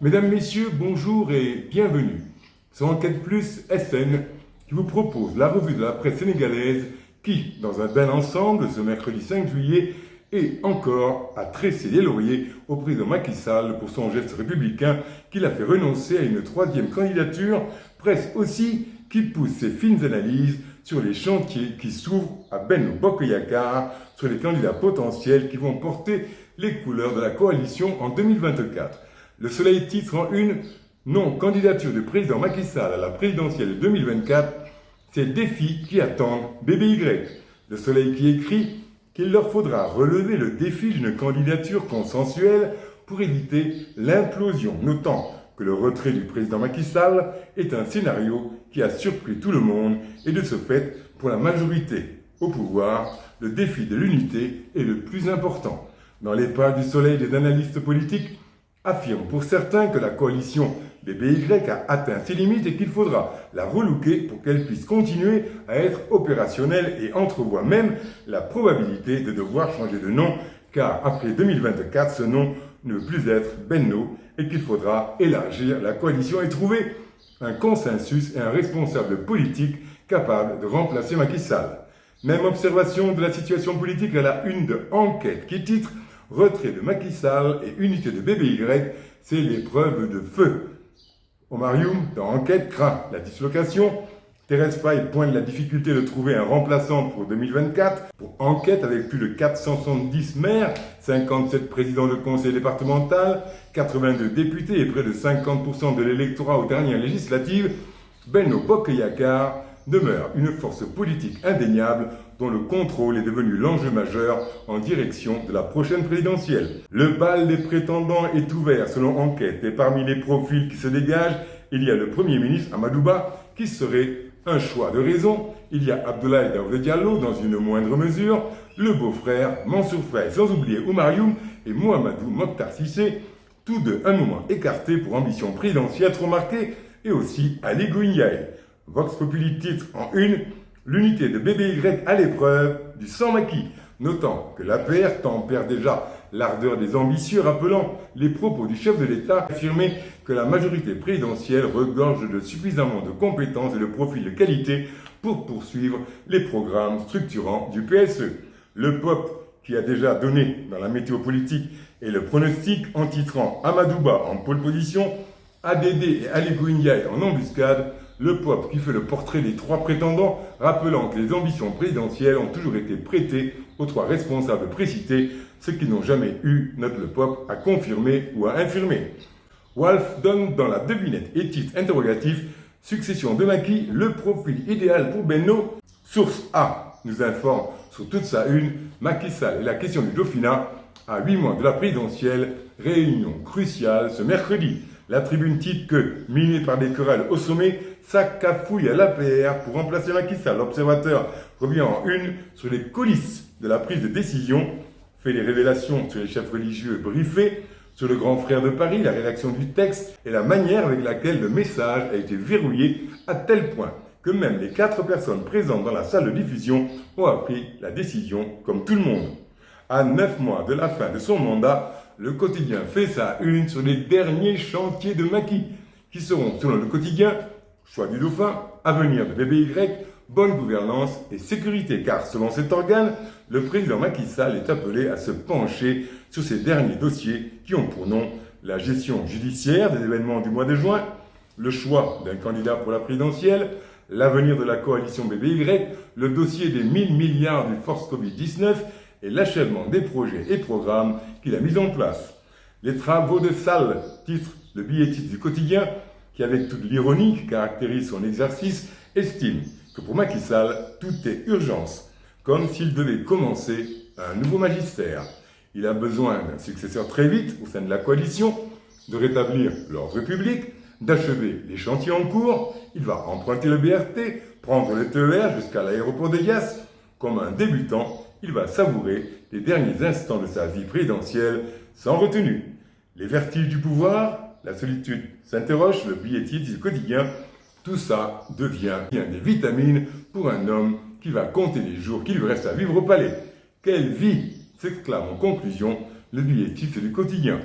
Mesdames, Messieurs, bonjour et bienvenue sur Enquête Plus SN qui vous propose la revue de la presse sénégalaise qui, dans un bel ensemble ce mercredi 5 juillet, est encore à tresser les lauriers au président Macky Sall pour son geste républicain qui l'a fait renoncer à une troisième candidature, presse aussi qui pousse ses fines analyses sur les chantiers qui s'ouvrent à Benno Bokk Yakaar, sur les candidats potentiels qui vont porter les couleurs de la coalition en 2024. Le Soleil titre en une « Non, candidature du président Macky Sall à la présidentielle de 2024, c'est défis qui attendent BBY ». Le Soleil qui écrit qu'il leur faudra relever le défi d'une candidature consensuelle pour éviter l'implosion, notant que le retrait du président Macky Sall est un scénario qui a surpris tout le monde et de ce fait, pour la majorité au pouvoir, le défi de l'unité est le plus important. Dans les pages du Soleil, des analystes politiques affirment pour certains que la coalition BBY a atteint ses limites et qu'il faudra la relooker pour qu'elle puisse continuer à être opérationnelle et entrevoient même la probabilité de devoir changer de nom car après 2024, ce nom ne veut plus être Benno et qu'il faudra élargir la coalition et trouver un consensus et un responsable politique capable de remplacer Macky Sall. Même observation de la situation politique à la une de Enquête qui titre « Retrait de Macky Sall et unité de BBY, c'est l'épreuve de feu ». Oumar Youm, dans Enquête, craint la dislocation. Thérèse Faye pointe la difficulté de trouver un remplaçant pour 2024. Pour Enquête, avec plus de 470 maires, 57 présidents de conseil départemental, 82 députés et près de 50% de l'électorat aux dernières législatives, Benno Bokk Yakaar demeure une force politique indéniable dont le contrôle est devenu l'enjeu majeur en direction de la prochaine présidentielle. Le bal des prétendants est ouvert selon Enquête et parmi les profils qui se dégagent, il y a le Premier ministre Amadou Ba qui serait un choix de raison, il y a Abdoulaye Daouda Diallo dans une moindre mesure, le beau-frère Mansour Faye, sans oublier Oumar Youm et Mohamedou Mokhtar Cissé, tous deux un moment écartés pour ambition présidentielle trop marquée, et aussi Ali Ngouille. Vox Populi titre en une « L'unité de BBY à l'épreuve du sans Macky », notant que l'APR tempère déjà l'ardeur des ambitieux, rappelant les propos du chef de l'État affirmé que la majorité présidentielle regorge de suffisamment de compétences et de profils de qualité pour poursuivre les programmes structurants du PSE. Le POP, qui a déjà donné dans la météo politique et le pronostic en titrant Amadou Ba en pole position, ADD et Ali Ngouille en embuscade, le POP qui fait le portrait des trois prétendants, rappelant que les ambitions présidentielles ont toujours été prêtées aux trois responsables précités, ce qu'ils n'ont jamais eu, note le POP, à confirmer ou à infirmer. Wolf donne dans la devinette et titre interrogatif « Succession de Macky, le profil idéal pour Benno ?» Source A nous informe sur toute sa une « Macky Sall et la question du Dauphinat à 8 mois de la présidentielle, réunion cruciale ce mercredi ». La tribune titre que, miné par des querelles au sommet, ça cafouille à l'APR pour remplacer Macky Sall. L'observateur revient en une sur les coulisses de la prise de décision, fait les révélations sur les chefs religieux briefés, sur le grand frère de Paris, la rédaction du texte et la manière avec laquelle le message a été verrouillé à tel point que même les 4 personnes présentes dans la salle de diffusion ont appris la décision comme tout le monde. À 9 mois de la fin de son mandat, le quotidien fait sa une sur les derniers chantiers de Macky, qui seront, selon le quotidien, choix du dauphin, avenir de BBY, bonne gouvernance et sécurité, car selon cet organe, le président Macky Sall est appelé à se pencher sur ces derniers dossiers qui ont pour nom la gestion judiciaire des événements du mois de juin, le choix d'un candidat pour la présidentielle, l'avenir de la coalition BBY, le dossier des 1000 milliards du force Covid-19 et l'achèvement des projets et programmes qu'il a mis en place. Les travaux de Sall, titre le billet titre du quotidien, qui avec toute l'ironie qui caractérise son exercice, estime que pour Macky Sall, tout est urgence, comme s'il devait commencer un nouveau magistère. Il a besoin d'un successeur très vite au sein de la coalition, de rétablir l'ordre public, d'achever les chantiers en cours. Il va emprunter le BRT, prendre le TER jusqu'à l'aéroport de Yass. Comme un débutant, il va savourer les derniers instants de sa vie présidentielle sans retenue. Les vertiges du pouvoir, la solitude s'interroge, le billet titre du quotidien, tout ça devient bien des vitamines pour un homme qui va compter les jours qu'il lui reste à vivre au palais. Quelle vie s'exclame en conclusion le billet titre du quotidien.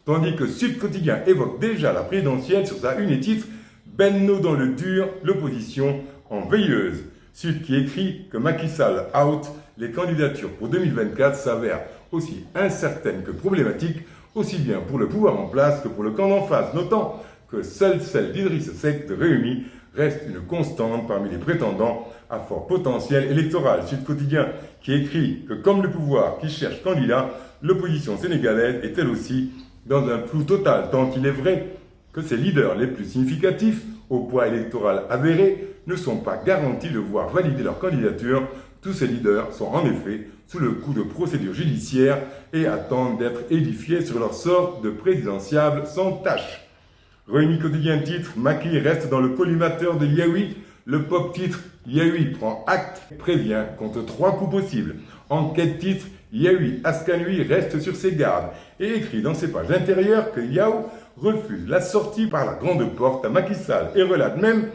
tandis que Sud Quotidien évoque déjà la présidentielle sur sa une et titre « Benno dans le dur, l'opposition en veilleuse ». Sud qui écrit que Macky Sall out, les candidatures pour 2024 s'avèrent aussi incertaines que problématiques, aussi bien pour le pouvoir en place que pour le camp d'en face, notant que seule celle d'Idriss Seck de Réumi reste une constante parmi les prétendants à fort potentiel électoral. Sud Quotidien qui écrit que comme le pouvoir qui cherche candidat, l'opposition sénégalaise est elle aussi dans un flou total, tant il est vrai que ses leaders les plus significatifs, au poids électoral avéré, ne sont pas garantis de voir valider leur candidature. Tous ces leaders sont en effet sous le coup de procédures judiciaires et attendent d'être édifiés sur leur sort de présidentiable sans tâche. Réumi Quotidien titre « Macky reste dans le collimateur de Yahweh ». Le pop titre « Yahweh prend acte, prévient contre 3 coups possibles ». Enquête titre « Yahweh Askanui reste sur ses gardes » et écrit dans ses pages intérieures que Yahweh refuse la sortie par la grande porte à Macky Sall et relate même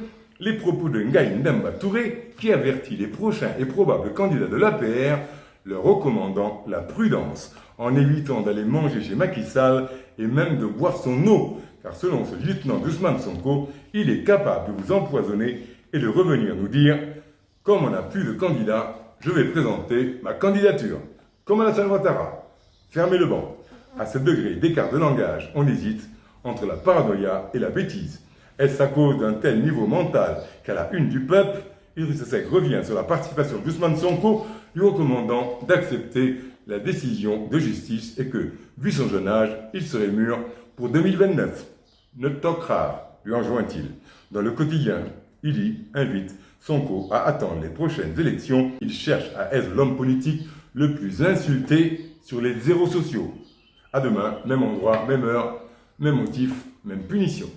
les propos de Ngagne Demba Touré qui avertit les prochains et probables candidats de l'APR, leur recommandant la prudence en évitant d'aller manger chez Macky Sall et même de boire son eau, car selon ce lieutenant d'Ousmane Sonko, il est capable de vous empoisonner et de revenir nous dire « Comme on n'a plus de candidats, je vais présenter ma candidature ». Comme Alassane Ouattara, fermez le banc. À ce degré d'écart de langage, on hésite entre la paranoïa et la bêtise. Est-ce à cause d'un tel niveau mental qu'à la une du peuple, Idriss Seck revient sur la participation d'Ousmane Sonko, lui recommandant d'accepter la décision de justice et que, vu son jeune âge, il serait mûr pour 2029. Ne toque rare, lui enjoint-il. Dans le quotidien, il y invite Sonko à attendre les prochaines élections. Il cherche à être l'homme politique le plus insulté sur les réseaux sociaux. À demain, même endroit, même heure, même motif, même punition.